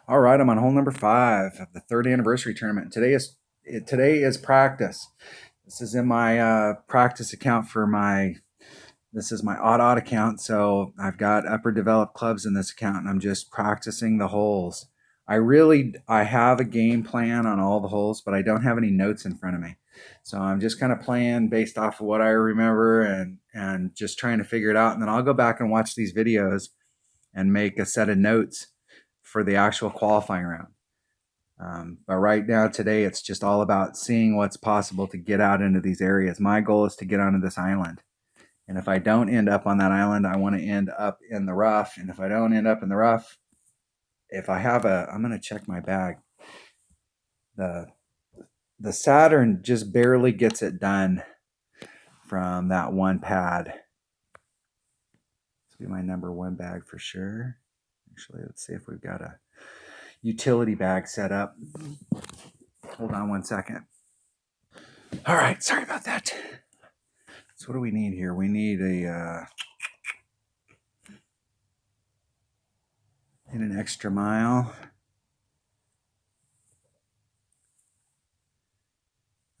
All right, I'm on hole number 5 of the 3rd anniversary tournament. Today is practice. This is in my practice account for this is my odd account. So I've got upper developed clubs in this account, and I'm just practicing the holes. I have a game plan on all the holes, but I don't have any notes in front of me. So I'm just kind of playing based off of what I remember and just trying to figure it out. And then I'll go back and watch these videos and make a set of notes for the actual qualifying round. But right now, today, it's just all about seeing what's possible to get out into these areas. My goal is to get onto this island. And if I don't end up on that island, I want to end up in the rough. And if I don't end up in the rough, I'm going to check my bag. The Saturn just barely gets it done from that one pad. This will be my number 1 bag for sure. Actually, let's see if we've got a utility bag set up. Hold on 1 second. All right, sorry about that. So what do we need here? We need an extra mile.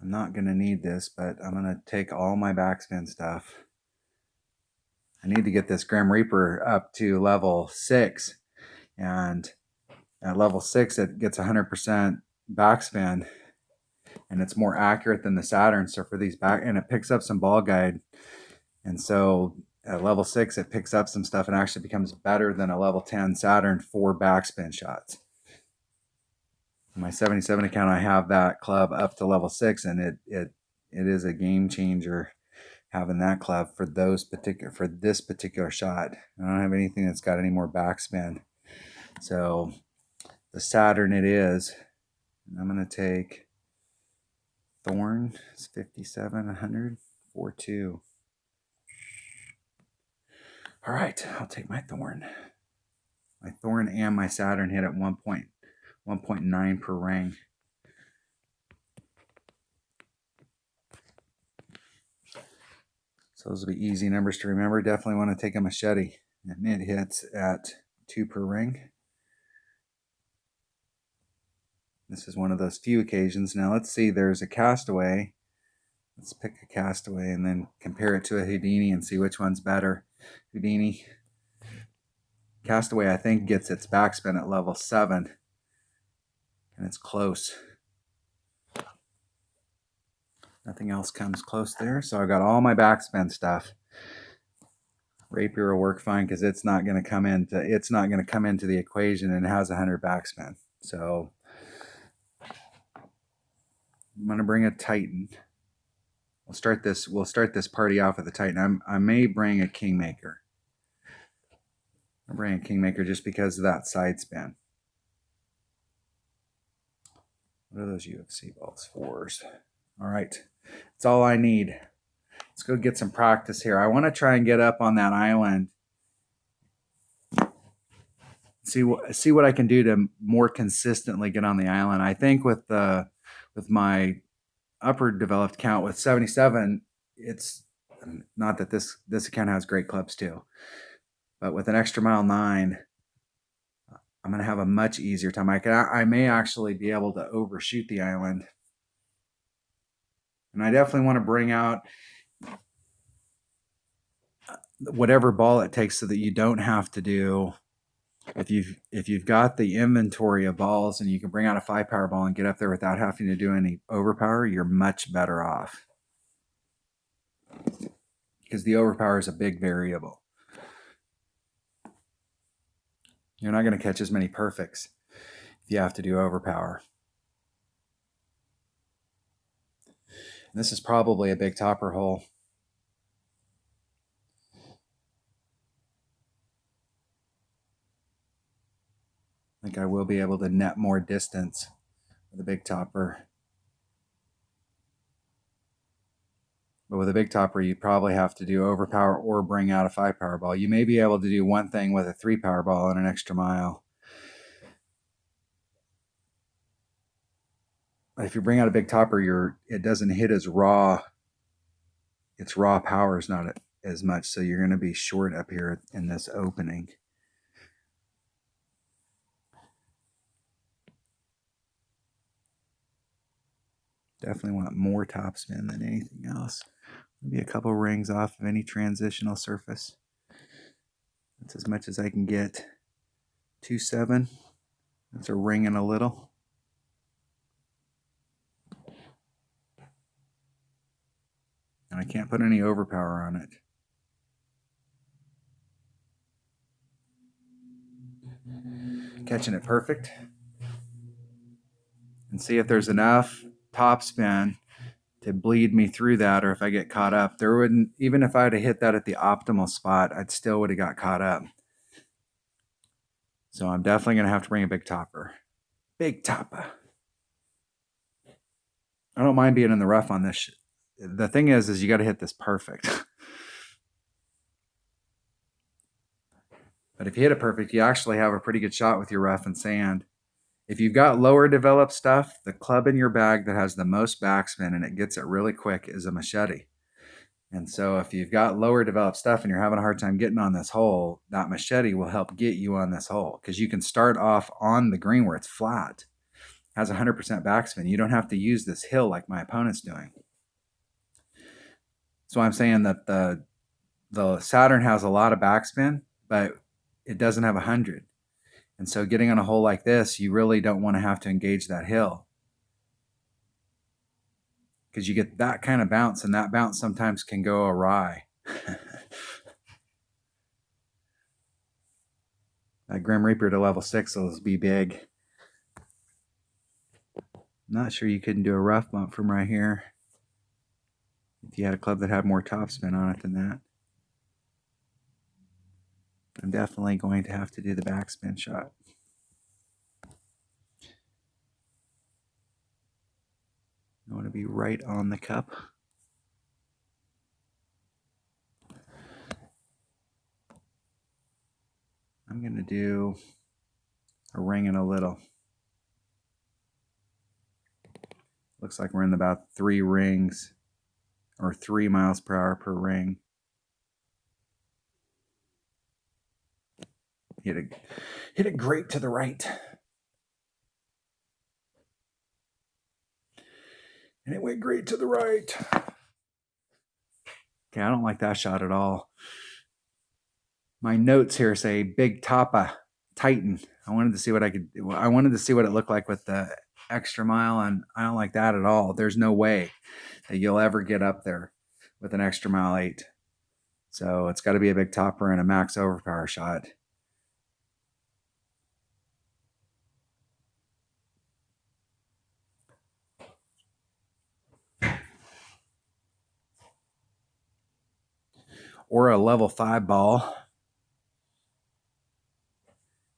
I'm not going to need this, but I'm going to take all my backspin stuff. I need to get this Grim Reaper up to level 6. And at level 6, it gets 100% backspin. And it's more accurate than the Saturn. So for these and it picks up some ball guide. And so at level 6, it picks up some stuff and actually becomes better than a level 10 Saturn for backspin shots. In my 77 account, I have that club up to level 6, and it is a game changer having that club for this particular shot. I don't have anything that's got any more backspin. So the Saturn it is. And I'm going to take Thorn. It's 57, 4.2. All right, I'll take my Thorn. My Thorn and my Saturn hit at 1.9 per ring. So those will be easy numbers to remember. Definitely want to take a machete. And it hits at 2 per ring. This is one of those few occasions. Now let's see, there's a Castaway. Let's pick a Castaway and then compare it to a Houdini and see which one's better. Houdini. Castaway, I think, gets its backspin at level 7. And it's close. Nothing else comes close there. So I've got all my backspin stuff. Rapier will work fine because it's not going to come into the equation, and it has 100 backspin. So I'm going to bring a Titan. We'll start this party off with a Titan. I may bring a Kingmaker. I'll bring a Kingmaker just because of that side spin. What are those UFC balls? 4s. All right. That's all I need. Let's go get some practice here. I want to try and get up on that island. See what I can do to more consistently get on the island. I think with my upper developed count with 77, it's not that this account has great clubs too, but with an extra mile 9, I'm going to have a much easier time. I may actually be able to overshoot the island, and I definitely want to bring out whatever ball it takes so that you don't have to do. If you've got the inventory of balls and you can bring out a 5-power ball and get up there without having to do any overpower, you're much better off. Because the overpower is a big variable. You're not going to catch as many perfects if you have to do overpower. And this is probably a big topper hole. I think I will be able to net more distance with a big topper. But with a big topper, you probably have to do overpower or bring out a 5-power ball. You may be able to do one thing with a 3-power ball and an extra mile. But if you bring out a big topper, it doesn't hit as raw. Its raw power is not as much, so you're going to be short up here in this opening. Definitely want more topspin than anything else. Maybe a couple rings off of any transitional surface. That's as much as I can get. 2.7. That's a ring and a little. And I can't put any overpower on it. Catching it perfect. And see if there's enough topspin to bleed me through that, or if I get caught up. There wouldn't, even if I had hit that at the optimal spot, I'd still would have got caught up. So I'm definitely going to have to bring a big topper. Big topper. I don't mind being in the rough on this. The thing is you got to hit this perfect. But if you hit it perfect, you actually have a pretty good shot with your rough and sand. If you've got lower developed stuff, the club in your bag that has the most backspin and it gets it really quick is a machete. And so if you've got lower developed stuff and you're having a hard time getting on this hole, that machete will help get you on this hole, because you can start off on the green where it's flat, has 100% backspin. You don't have to use this hill like my opponent's doing. So I'm saying that the Saturn has a lot of backspin, but it doesn't have 100. And so getting on a hole like this, you really don't want to have to engage that hill, because you get that kind of bounce, and that bounce sometimes can go awry. That Grim Reaper to level 6 will be big. Not sure you couldn't do a rough bump from right here if you had a club that had more topspin on it than that. I'm definitely going to have to do the backspin shot. I want to be right on the cup. I'm going to do a ring and a little. Looks like we're in about 3 rings, or 3 miles per hour per ring. Hit it great to the right. And it went great to the right. Okay, I don't like that shot at all. My notes here say Big Tapa Titan. I wanted to see what it looked like with the extra mile, and I don't like that at all. There's no way that you'll ever get up there with an extra mile 8. So it's got to be a big topper and a max overpower shot. Or a level 5 ball.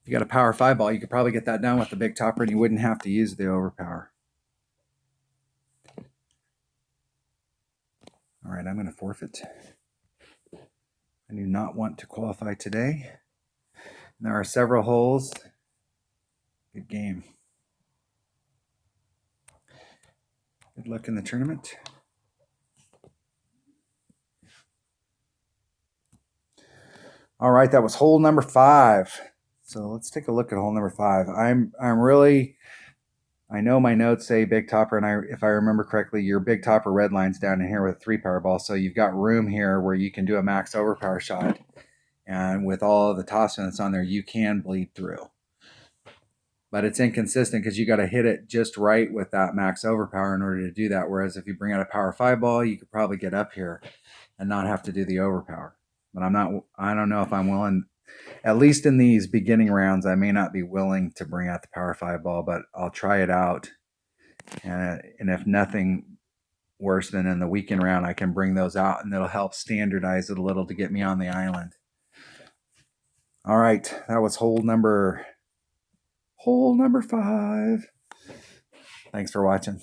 If you got a power 5 ball, you could probably get that done with the big topper, and you wouldn't have to use the overpower. All right, I'm going to forfeit. I do not want to qualify today. There are several holes. Good game. Good luck in the tournament. All right, that was hole number 5. So let's take a look at hole number 5. I know my notes say big topper, and if I remember correctly, your big topper red line's down in here with a 3 power ball. So you've got room here where you can do a max overpower shot. And with all of the topspin that's on there, you can bleed through. But it's inconsistent because you got to hit it just right with that max overpower in order to do that. Whereas if you bring out a power 5 ball, you could probably get up here and not have to do the overpower. But I don't know if I'm willing, at least in these beginning rounds, I may not be willing to bring out the power 5 ball, but I'll try it out. And if nothing worse than in the weekend round, I can bring those out, and it'll help standardize it a little to get me on the island. All right, that was hole number 5. Thanks for watching.